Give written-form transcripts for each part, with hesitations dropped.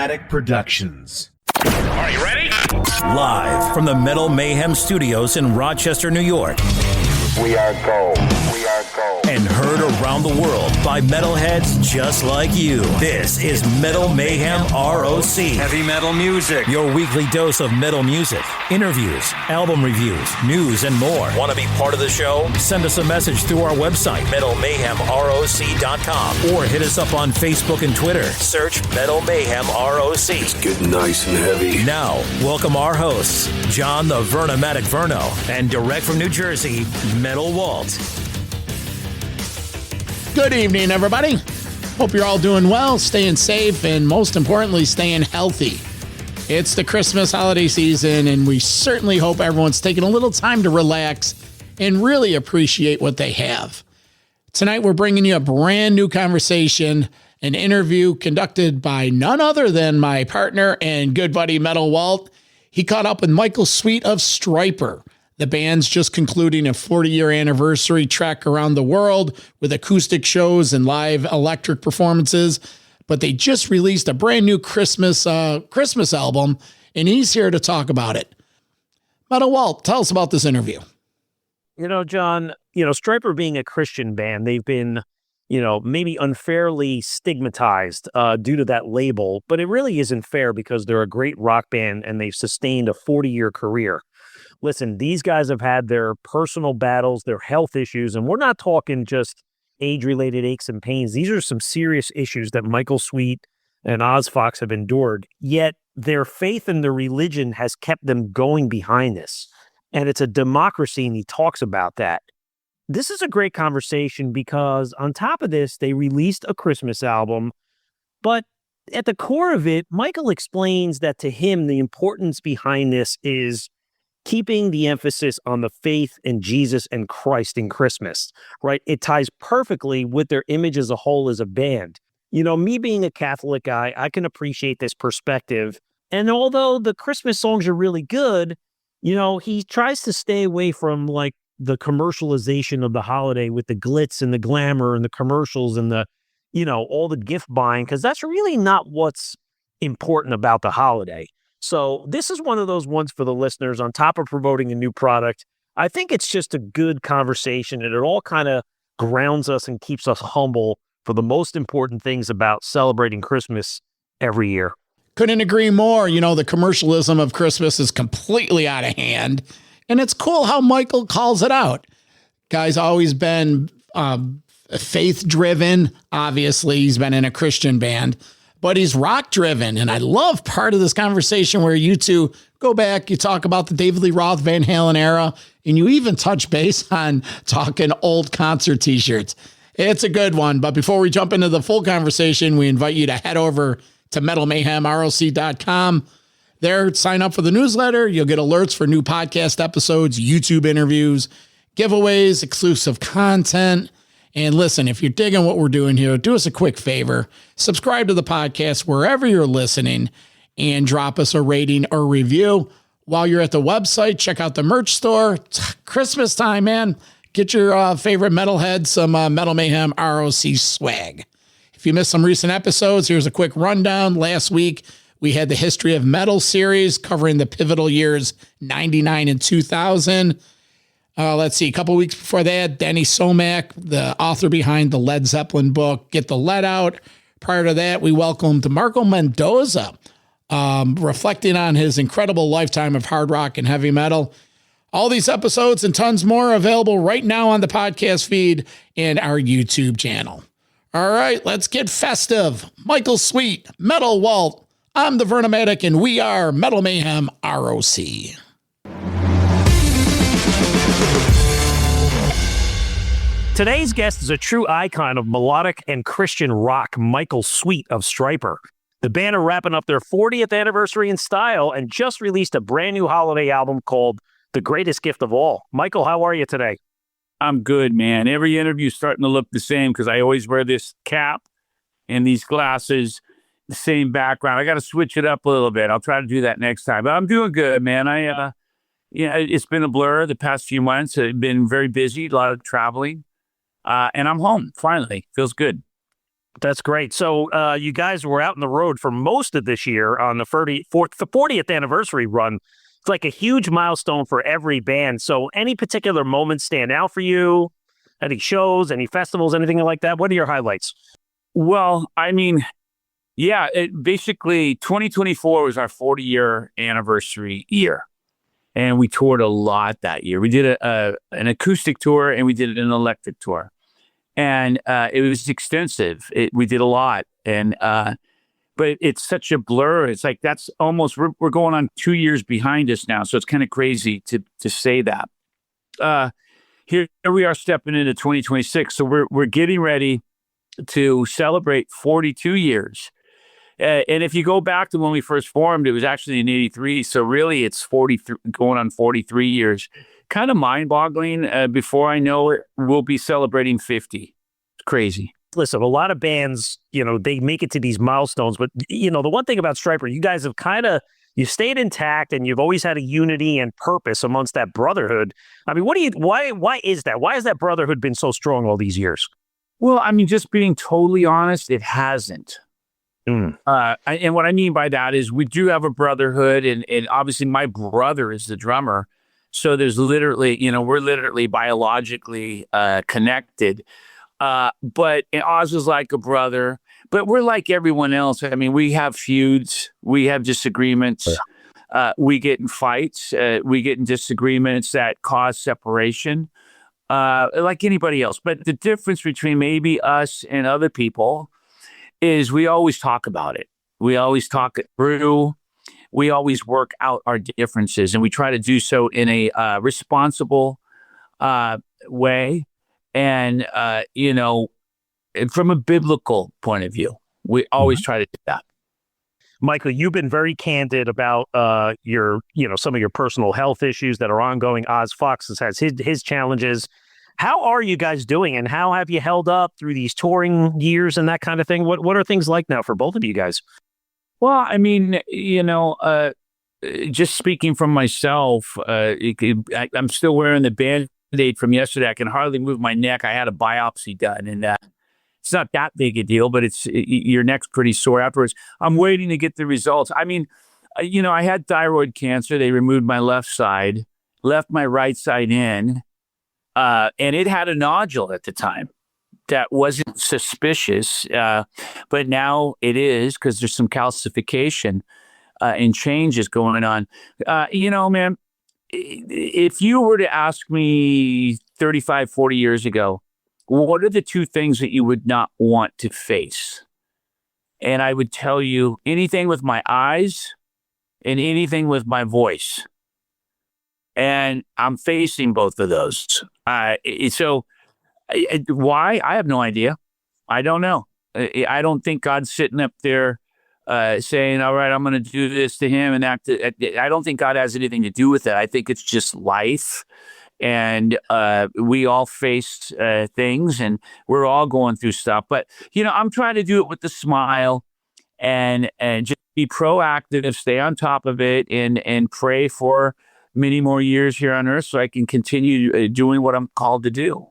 Vernomatic Productions. Are you ready? Live from the Metal Mayhem Studios in Rochester, New York. We are gold. We are gold. And heard around the world by metalheads just like you. This is Metal Mayhem ROC. Heavy metal music. Your weekly dose of metal music, interviews, album reviews, news, and more. Want to be part of the show? Send us a message through our website, metalmayhemroc.com, or hit us up on Facebook and Twitter. Search Metal Mayhem ROC. It's getting nice and heavy. Now, welcome our hosts, John the Vernomatic Verno, and direct from New Jersey, Metal Walt. Good evening, everybody. Hope you're all doing well, staying safe, and most importantly, staying healthy. It's the Christmas holiday season, and we certainly hope everyone's taking a little time to relax and really appreciate what they have. Tonight, we're bringing you a brand new conversation, an interview conducted by none other than my partner and good buddy, Metal Walt. He caught up with Michael Sweet of STRYPER. The band's just concluding a 40-year anniversary trek around the world with acoustic shows and live electric performances. But they just released a brand new Christmas album, and he's here to talk about it. Metal Walt, tell us about this interview. You know, John, STRYPER being a Christian band, they've been, maybe unfairly stigmatized due to that label, but it really isn't fair because they're a great rock band and they've sustained a 40-year career. Listen, these guys have had their personal battles, their health issues, and we're not talking just age-related aches and pains. These are some serious issues that Michael Sweet and Oz Fox have endured, yet their faith in their religion has kept them going behind this. And it's a democracy, and he talks about that. This is a great conversation because on top of this, they released a Christmas album, but at the core of it, Michael explains that to him, the importance behind this is keeping the emphasis on the faith in Jesus and Christ in Christmas, right? It ties perfectly with their image as a whole as a band. Me being a Catholic guy, I can appreciate this perspective. And although the Christmas songs are really good, he tries to stay away from like the commercialization of the holiday with the glitz and the glamour and the commercials and the, all the gift buying, because that's really not what's important about the holiday. So this is one of those ones for the listeners on top of promoting a new product. I think it's just a good conversation, and it all kind of grounds us and keeps us humble for the most important things about celebrating Christmas every year. Couldn't agree more. The commercialism of Christmas is completely out of hand, and it's cool how Michael calls it out. Guy's always been faith-driven. Obviously, he's been in a Christian band, but he's rock-driven, and I love part of this conversation where you two go back, you talk about the David Lee Roth Van Halen era, and you even touch base on talking old concert t-shirts. It's a good one, but before we jump into the full conversation, we invite you to head over to metalmayhemroc.com. There, sign up for the newsletter. You'll get alerts for new podcast episodes, YouTube interviews, giveaways, exclusive content. And listen, if you're digging what we're doing here, do us a quick favor. Subscribe to the podcast wherever you're listening and drop us a rating or review. While you're at the website, check out the merch store. It's Christmas time, man. Get your favorite metalhead some Metal Mayhem ROC swag. If you missed some recent episodes, here's a quick rundown. Last week, we had the History of Metal series covering the pivotal years 99 and 2000. Let's see, a couple weeks before that, Denny Somack, the author behind the Led Zeppelin book, Get the Lead Out. Prior to that, we welcomed Marco Mendoza, reflecting on his incredible lifetime of hard rock and heavy metal. All these episodes and tons more are available right now on the podcast feed and our YouTube channel. All right, let's get festive. Michael Sweet, Metal Walt, I'm the Vernomatic, and we are Metal Mayhem ROC. Today's guest is a true icon of melodic and Christian rock, Michael Sweet of STRYPER. The band are wrapping up their 40th anniversary in style and just released a brand new holiday album called The Greatest Gift of All. Michael, how are you today? I'm good, man. Every interview is starting to look the same because I always wear this cap and these glasses, the same background. I got to switch it up a little bit. I'll try to do that next time. But I'm doing good, man. It's been a blur the past few months. I've been very busy, a lot of traveling. And I'm home, finally. Feels good. That's great. So you guys were out on the road for most of this year on the 40th anniversary run. It's like a huge milestone for every band. So any particular moments stand out for you? Any shows, any festivals, anything like that? What are your highlights? Well, I mean, yeah, basically 2024 was our 40-year anniversary year. And we toured a lot that year. We did an acoustic tour and we did an electric tour. And it was extensive. We did a lot. And but it's such a blur. It's like that's almost, we're going on 2 years behind us now. So it's kind of crazy to say that. Here we are stepping into 2026. So we're getting ready to celebrate 42 years. And if you go back to when we first formed, it was actually in 83. So really it's 43, going on 43 years. Kind of mind-boggling. Before I know it, we'll be celebrating 50. It's crazy. Listen, a lot of bands, they make it to these milestones. But, the one thing about Stryper, you guys have you stayed intact and you've always had a unity and purpose amongst that brotherhood. I mean, why is that? Why has that brotherhood been so strong all these years? Well, I mean, just being totally honest, it hasn't. And what I mean by that is we do have a brotherhood, and obviously my brother is the drummer. So there's literally, we're literally biologically connected. But Oz is like a brother, but we're like everyone else. I mean, we have feuds, we have disagreements, we get in fights, we get in disagreements that cause separation, like anybody else. But the difference between maybe us and other people is we always talk about it. We always talk it through. We always work out our differences, and we try to do so in a responsible way. And, from a biblical point of view, we always try to do that. Michael, you've been very candid about your, some of your personal health issues that are ongoing. Oz Fox has his challenges. How are you guys doing, and how have you held up through these touring years and that kind of thing? What are things like now for both of you guys? Well, I mean, just speaking from myself, I'm still wearing the Band-Aid from yesterday. I can hardly move my neck. I had a biopsy done, and it's not that big a deal, but your neck's pretty sore afterwards. I'm waiting to get the results. I mean, I had thyroid cancer. They removed my left side, left my right side in, and it had a nodule at the time that wasn't suspicious, but now it is because there's some calcification and changes going on. Man, if you were to ask me 35, 40 years ago, what are the two things that you would not want to face? And I would tell you anything with my eyes and anything with my voice. And I'm facing both of those. So why? I have no idea. I don't know. I don't think God's sitting up there saying, all right, I'm going to do this to him and act. I don't think God has anything to do with it. I think it's just life. And we all face things, and we're all going through stuff. But, I'm trying to do it with a smile and just be proactive, stay on top of it, and pray for many more years here on earth so I can continue doing what I'm called to do.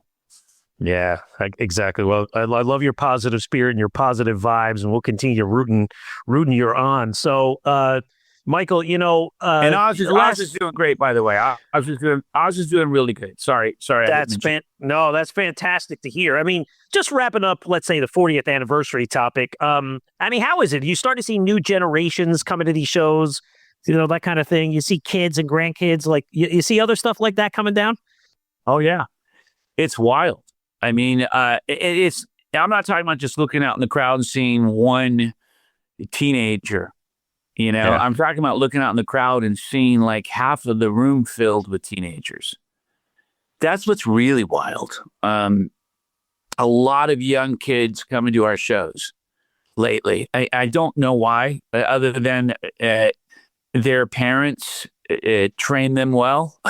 Yeah, exactly. Well, I love your positive spirit and your positive vibes, and we'll continue rooting you on. So, Michael, and Oz is doing great, by the way. Oz is doing really good. Sorry. That's fantastic to hear. I mean, just wrapping up, let's say the 40th anniversary topic. I mean, how is it? You start to see new generations coming to these shows, that kind of thing. You see kids and grandkids, like you see other stuff like that coming down. Oh yeah, it's wild. I mean, I'm not talking about just looking out in the crowd and seeing one teenager. Yeah. I'm talking about looking out in the crowd and seeing like half of the room filled with teenagers. That's what's really wild. A lot of young kids coming to our shows lately. I don't know why, other than their parents trained them well,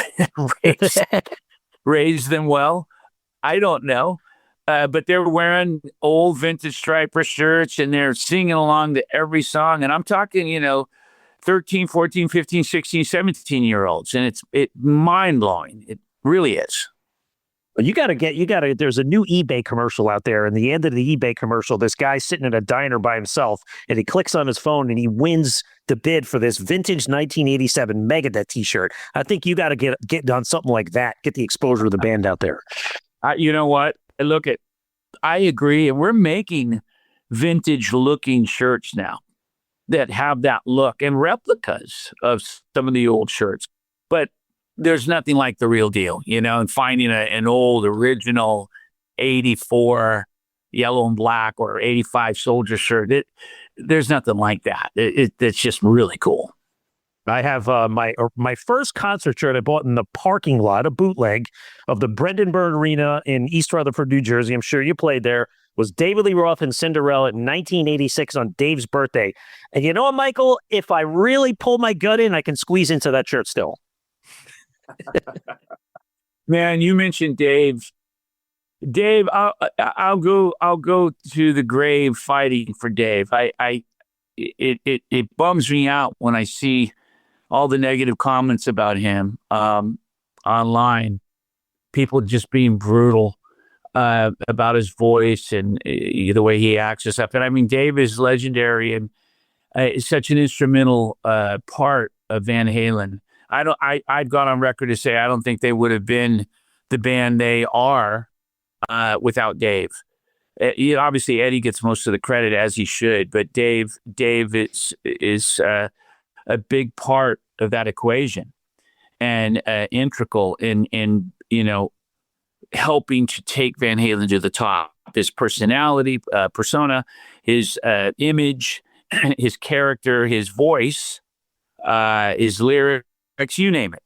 raised them well. I don't know. But they're wearing old vintage Stryper shirts and they're singing along to every song. And I'm talking, 13, 14, 15, 16, 17-year-olds. And it's mind-blowing. It really is. There's a new eBay commercial out there. And the end of the eBay commercial, this guy's sitting in a diner by himself and he clicks on his phone and he wins the bid for this vintage 1987 Megadeth t-shirt. I think you got to get on something like that, get the exposure of the band out there. You know what? I agree. And we're making vintage looking shirts now that have that look and replicas of some of the old shirts. But there's nothing like the real deal, and finding an old original 84 yellow and black or 85 soldier shirt. There's nothing like that. It's just really cool. I have my first concert shirt I bought in the parking lot, a bootleg of the Brendanburg Arena in East Rutherford, New Jersey. I'm sure you played there. Was David Lee Roth and Cinderella in 1986 on Dave's birthday. And you know what, Michael? If I really pull my gut in, I can squeeze into that shirt still. Man, you mentioned Dave. Dave, I'll go to the grave fighting for Dave. It bums me out when I see all the negative comments about him online. People just being brutal about his voice and the way he acts and stuff. And I mean, Dave is legendary and is such an instrumental part of Van Halen. I've gone on record to say I don't think they would have been the band they are without Dave. Obviously, Eddie gets most of the credit, as he should, but Dave is a big part of that equation and integral in helping to take Van Halen to the top. His personality, persona, his image, his character, his voice, his lyrics, you name it.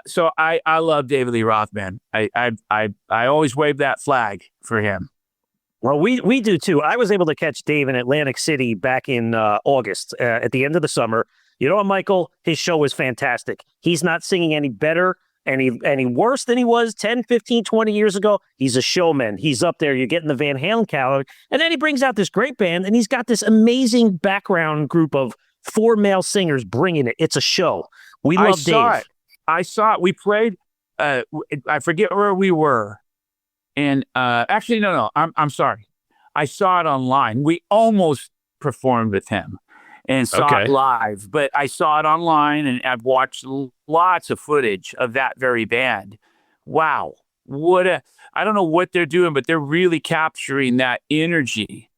So I love David Lee Roth, man. I always wave that flag for him. Well, we do too. I was able to catch Dave in Atlantic City back in August at the end of the summer. You know what, Michael? His show is fantastic. He's not singing any better, any worse than he was 10, 15, 20 years ago. He's a showman. He's up there. You're getting the Van Halen caliber. And then he brings out this great band, and he's got this amazing background group of 4 male singers bringing it. It's a show. We love Dave. I saw it. We played, I forget where we were. And actually, no, I'm sorry. I saw it online. We almost performed with him and saw it live, but I saw it online and I've watched lots of footage of that very band. Wow. I don't know what they're doing, but they're really capturing that energy,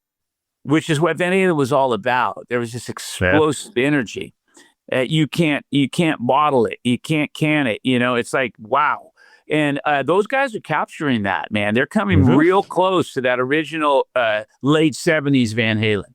which is what Van Halen was all about. There was this explosive energy. You can't bottle it. You can't can it. It's like, wow. And those guys are capturing that, man. They're coming real close to that original late 70s Van Halen.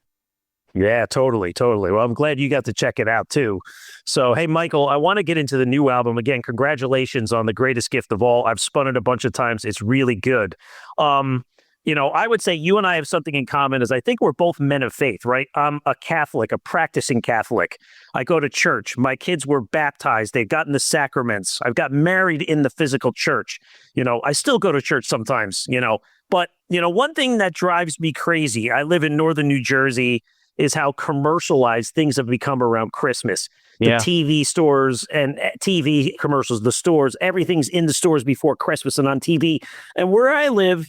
Yeah, totally. Well, I'm glad you got to check it out, too. So, hey, Michael, I want to get into the new album. Again, congratulations on The Greatest Gift of All. I've spun it a bunch of times. It's really good. I would say you and I have something in common is I think we're both men of faith, right? I'm a Catholic, a practicing Catholic. I go to church. My kids were baptized. They've gotten the sacraments. I've got married in the physical church. I still go to church sometimes, But, one thing that drives me crazy, I live in northern New Jersey, is how commercialized things have become around Christmas. The TV stores and TV commercials, the stores, everything's in the stores before Christmas and on TV. And where I live,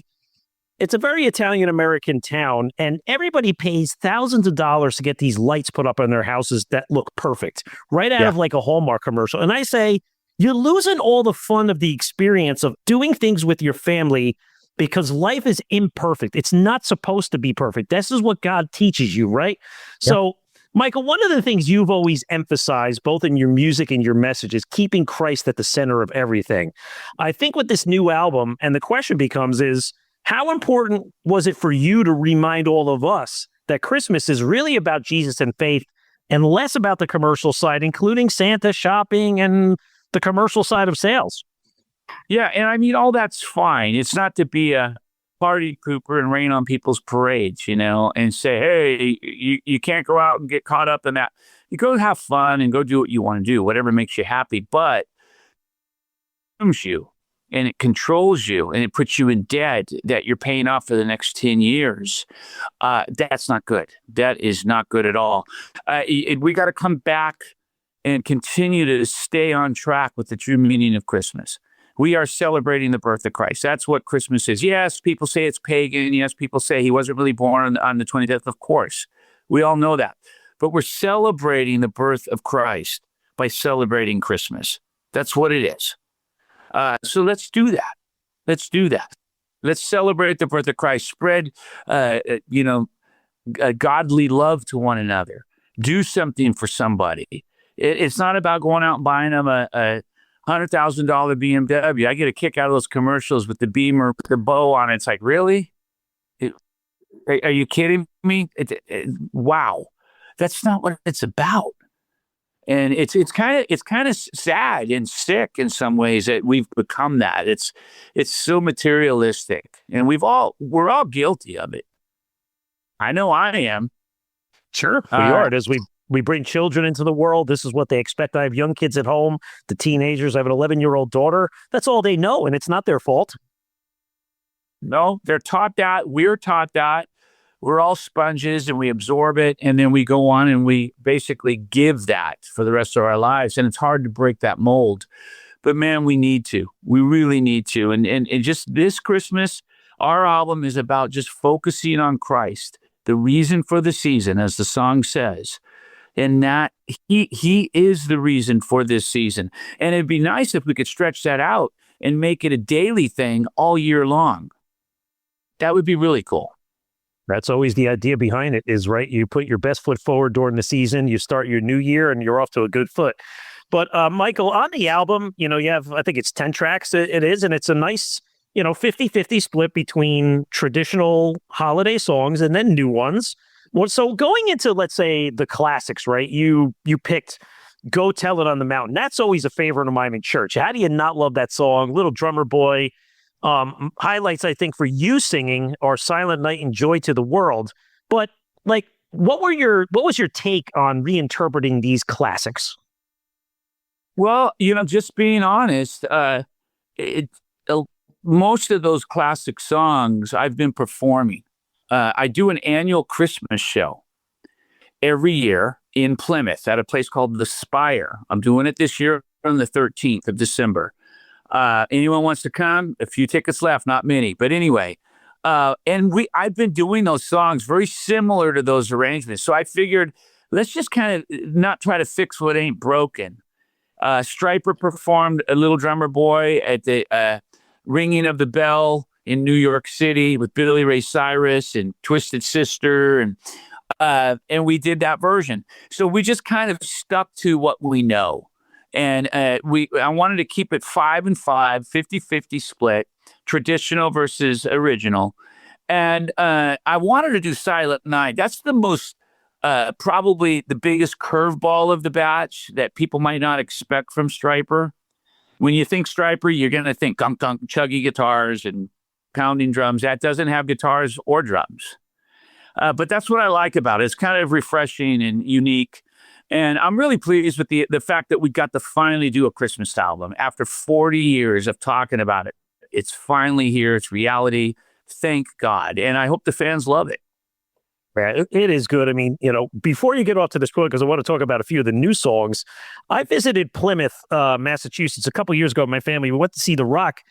it's a very Italian-American town, and everybody pays thousands of dollars to get these lights put up on their houses that look perfect, right out of like a Hallmark commercial. And I say, you're losing all the fun of the experience of doing things with your family because life is imperfect. It's not supposed to be perfect. This is what God teaches you, right? Yeah. So, Michael, one of the things you've always emphasized, both in your music and your message, is keeping Christ at the center of everything. I think with this new album, and the question becomes is, how important was it for you to remind all of us that Christmas is really about Jesus and faith and less about the commercial side, including Santa shopping and the commercial side of sales? Yeah, and I mean, all that's fine. It's not to be a party pooper and rain on people's parades, and say, hey, you can't go out and get caught up in that. You go have fun and go do what you want to do, whatever makes you happy, but it consumes you and it controls you and it puts you in debt that you're paying off for the next 10 years. That's not good. That is not good at all. We got to come back and continue to stay on track with the true meaning of Christmas. We are celebrating the birth of Christ. That's what Christmas is. Yes, people say it's pagan. Yes, people say he wasn't really born on the 25th. Of course, we all know that. But we're celebrating the birth of Christ by celebrating Christmas. That's what it is. So let's do that. Let's do that. Let's celebrate the birth of Christ. Spread, godly love to one another. Do something for somebody. It's not about going out and buying them a $100,000 BMW. I get a kick out of those commercials with the Beamer, with the bow on it. It's like, really? Are you kidding me? Wow. That's not what it's about. And it's kind of sad and sick in some ways that we've become that. It's so materialistic, and we're all guilty of it. I know I am. Sure, we are. As we bring children into the world, this is what they expect. I have young kids at home, the teenagers. I have an 11-year-old daughter. That's all they know, and it's not their fault. No, they're taught that. We're taught that. We're all sponges, and we absorb it, and then we go on and we basically give that for the rest of our lives. And it's hard to break that mold. But man, we need to. We really need to. And just this Christmas, our album is about just focusing on Christ, the reason for the season, as the song says. And that he is the reason for this season. And it'd be nice if we could stretch that out and make it a daily thing all year long. That would be really cool. That's always the idea behind it is, right? You put your best foot forward during the season, you start your new year, and you're off to a good foot. But Michael, on the album, you have, I think it's 10 tracks, it is, and it's a nice, 50-50 split between traditional holiday songs and then new ones. Well, so going into, let's say, the classics, right? You picked Go Tell It on the Mountain. That's always a favorite of mine in church. How do you not love that song? Little Drummer Boy. Highlights, I think, for you singing are Silent Night and Joy to the World. But what was your take on reinterpreting these classics? Well, just being honest, most of those classic songs I've been performing. I do an annual Christmas show every year in Plymouth at a place called The Spire. I'm doing it this year on the 13th of December. Anyone wants to come? A few tickets left, not many. But anyway, I've been doing those songs very similar to those arrangements. So I figured, let's just kind of not try to fix what ain't broken. STRYPER performed A Little Drummer Boy at the Ringing of the Bell in New York City with Billy Ray Cyrus and Twisted Sister, and we did that version. So we just kind of stuck to what we know. And I wanted to keep it 5 and 5, 50-50 split, traditional versus original. And I wanted to do Silent Night. That's the most, probably the biggest curveball of the batch that people might not expect from STRYPER. When you think STRYPER, you're going to think gunk, gunk, chuggy guitars and pounding drums. That doesn't have guitars or drums. But that's what I like about it. It's kind of refreshing and unique. And I'm really pleased with the fact that we got to finally do a Christmas album. After 40 years of talking about it, it's finally here. It's reality. Thank God. And I hope the fans love it. Yeah, it is good. I mean, before you get off to this quote, because I want to talk about a few of the new songs, I visited Plymouth, Massachusetts a couple years ago with my family. We went to see The Rock.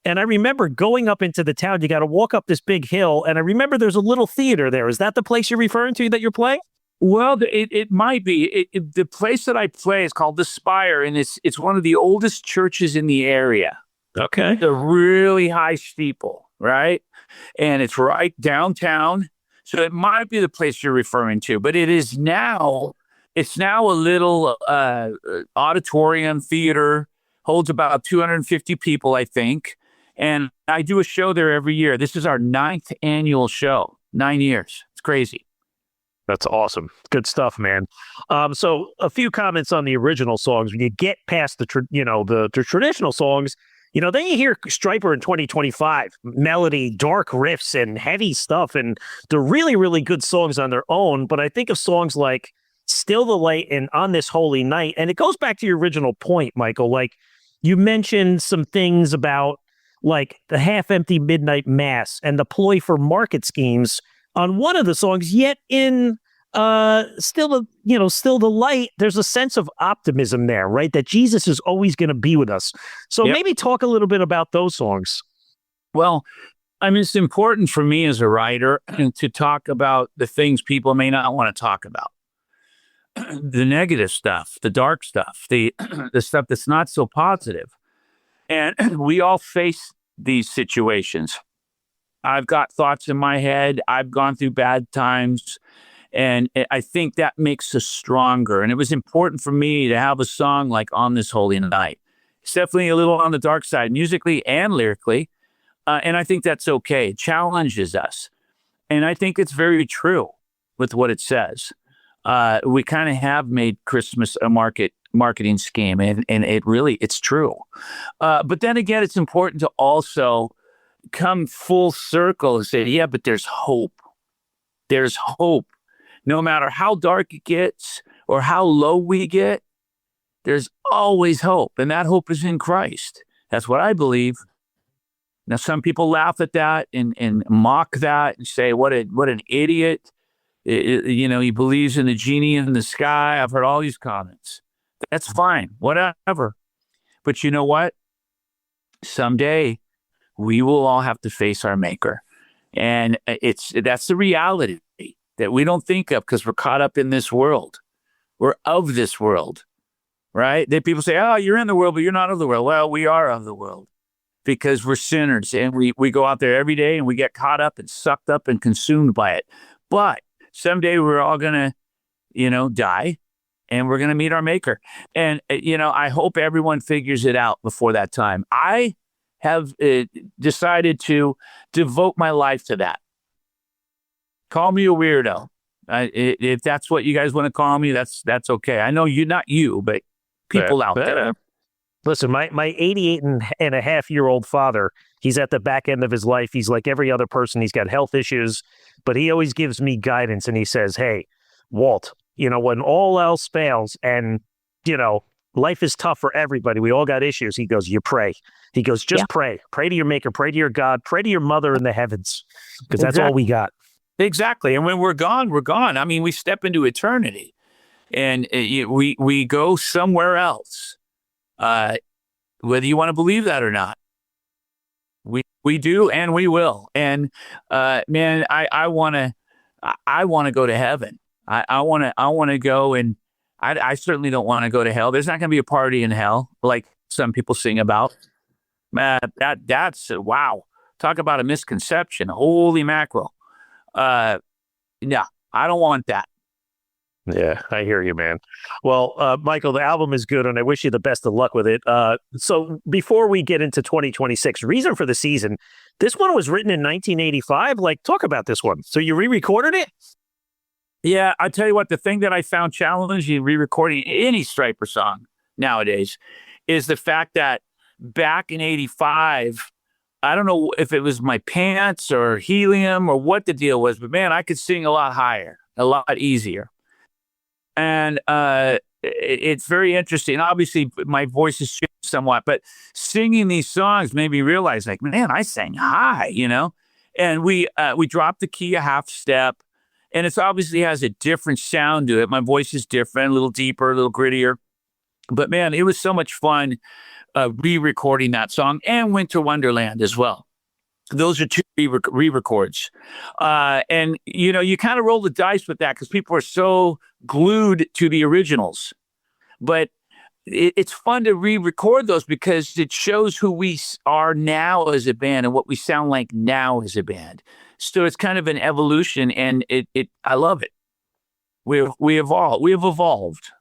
And I remember going up into the town. You got to walk up this big hill. And I remember there's a little theater there. Is that the place you're referring to that you're playing? Well, it might be. The place that I play is called The Spire, and it's one of the oldest churches in the area. Okay. It's a really high steeple, right? And it's right downtown. So it might be the place you're referring to, but it's now a little auditorium theater, holds about 250 people, I think. And I do a show there every year. This is our 9th annual show, 9 years. It's crazy. That's awesome. Good stuff, man. So a few comments on the original songs. When you get past the traditional songs, then you hear STRYPER in 2025, melody, dark riffs, and heavy stuff. And they're really, really good songs on their own. But I think of songs like Still the Light and On This Holy Night. And it goes back to your original point, Michael. Like, you mentioned some things about like the half-empty midnight mass and the ploy for market schemes on one of the songs, yet in still the light. There's a sense of optimism there, right? That Jesus is always going to be with us. So maybe talk a little bit about those songs. Well, I mean, it's important for me as a writer to talk about the things people may not want to talk about. The negative stuff, the dark stuff, the stuff that's not so positive. And we all face these situations. I've got thoughts in my head. I've gone through bad times. And I think that makes us stronger. And it was important for me to have a song like On This Holy Night. It's definitely a little on the dark side, musically and lyrically. And I think that's okay. It challenges us. And I think it's very true with what it says. We kind of have made Christmas a marketing scheme, and it's true. But then again, it's important to also come full circle and say, yeah, but there's hope. There's hope. No matter how dark it gets or how low we get, there's always hope. And that hope is in Christ. That's what I believe. Now, some people laugh at that and mock that and say, what an idiot. He believes in the genie in the sky. I've heard all these comments. That's fine, whatever. But you know what? Someday we will all have to face our maker. And that's the reality that we don't think of because we're caught up in this world. We're of this world, right? People say, oh, you're in the world, but you're not of the world. Well, we are of the world because we're sinners and we go out there every day and we get caught up and sucked up and consumed by it. But someday we're all going to, die and we're going to meet our maker. And, I hope everyone figures it out before that time. I have decided to devote my life to that. Call me a weirdo. If that's what you guys want to call me, that's okay. I know not you, but people out there. Listen, my 88 and a half year old father, he's at the back end of his life. He's like every other person. He's got health issues, but he always gives me guidance. And he says, hey, Walt, when all else fails and, life is tough for everybody. We all got issues. He goes, you pray. He goes, just pray. Pray to your maker. Pray to your God. Pray to your mother in the heavens because that's all we got. Exactly. And when we're gone, we're gone. I mean, we step into eternity and we go somewhere else. Whether you want to believe that or not, we do and we will. And man, I want to go to heaven. I want to go, and I certainly don't want to go to hell. There's not going to be a party in hell like some people sing about. That's wow. Talk about a misconception. Holy mackerel. No, I don't want that. Yeah, I hear you, man. Well, Michael, the album is good, and I wish you the best of luck with it. So before we get into 2026, reason for the season, this one was written in 1985. Talk about this one. So you re-recorded it? Yeah, I tell you what, the thing that I found challenging re-recording any Stryper song nowadays is the fact that back in 85, I don't know if it was my pants or helium or what the deal was, but man, I could sing a lot higher, a lot easier. And it's very interesting. Obviously, my voice has changed somewhat, but singing these songs made me realize, man, I sang high, And we dropped the key a half step, and it's obviously has a different sound to it. My voice is different, a little deeper, a little grittier. But man, it was so much fun re-recording that song, and Winter Wonderland as well. Those are two re-records. And, you kind of roll the dice with that because people are so glued to the originals. But it's fun to re-record those because it shows who we are now as a band and what we sound like now as a band. So it's kind of an evolution, and I love it. We have evolved.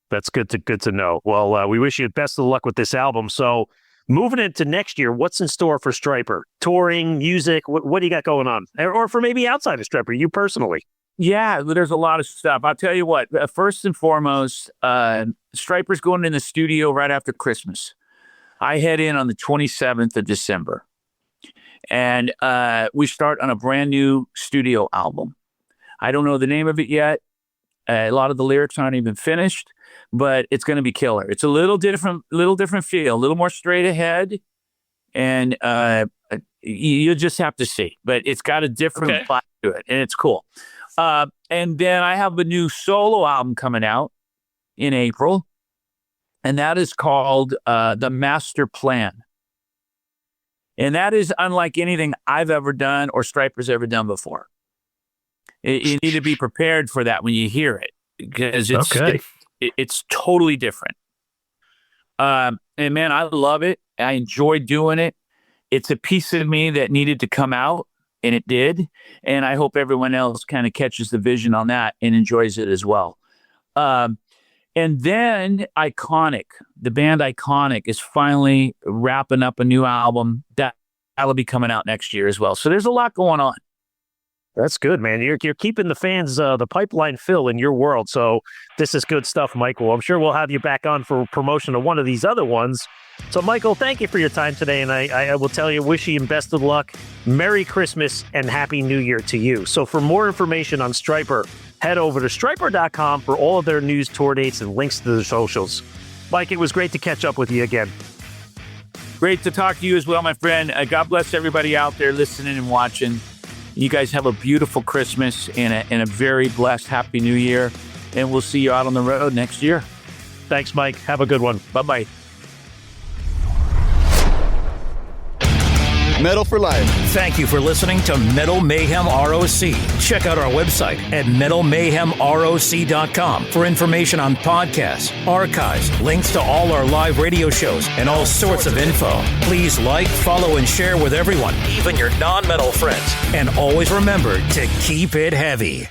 That's good to know. Well, we wish you the best of luck with this album. So moving into next year, what's in store for Stryper? Touring, music, what do you got going on? Or for maybe outside of Stryper, you personally? Yeah, there's a lot of stuff. I'll tell you what, first and foremost, Stryper's going in the studio right after Christmas. I head in on the 27th of December. And we start on a brand new studio album. I don't know the name of it yet. A lot of the lyrics aren't even finished, but it's going to be killer. It's a little different feel, a little more straight ahead, and you just have to see. But it's got a different vibe to it, and it's cool. And then I have a new solo album coming out in April, and that is called The Master Plan. And that is unlike anything I've ever done or Stryper's ever done before. You need to be prepared for that when you hear it, because it's totally different. And man, I love it. I enjoy doing it. It's a piece of me that needed to come out, and it did. And I hope everyone else kind of catches the vision on that and enjoys it as well. And then the band Iconic is finally wrapping up a new album that'll be coming out next year as well. So there's a lot going on. That's good, man. You're keeping the fans, the pipeline fill in your world. So this is good stuff, Michael. I'm sure we'll have you back on for promotion of one of these other ones. So, Michael, thank you for your time today. And I will tell you, wish you best of luck. Merry Christmas and Happy New Year to you. So for more information on Stryper, head over to stryper.com for all of their news, tour dates, and links to their socials. Mike, it was great to catch up with you again. Great to talk to you as well, my friend. God bless everybody out there listening and watching. You guys have a beautiful Christmas and a very blessed Happy New Year. And we'll see you out on the road next year. Thanks, Mike. Have a good one. Bye-bye. Metal for Life. Thank you for listening to Metal Mayhem ROC. Check out our website at metalmayhemroc.com for information on podcasts, archives, links to all our live radio shows, and all sorts of info. Please like, follow, and share with everyone, even your non-metal friends. And always remember to keep it heavy.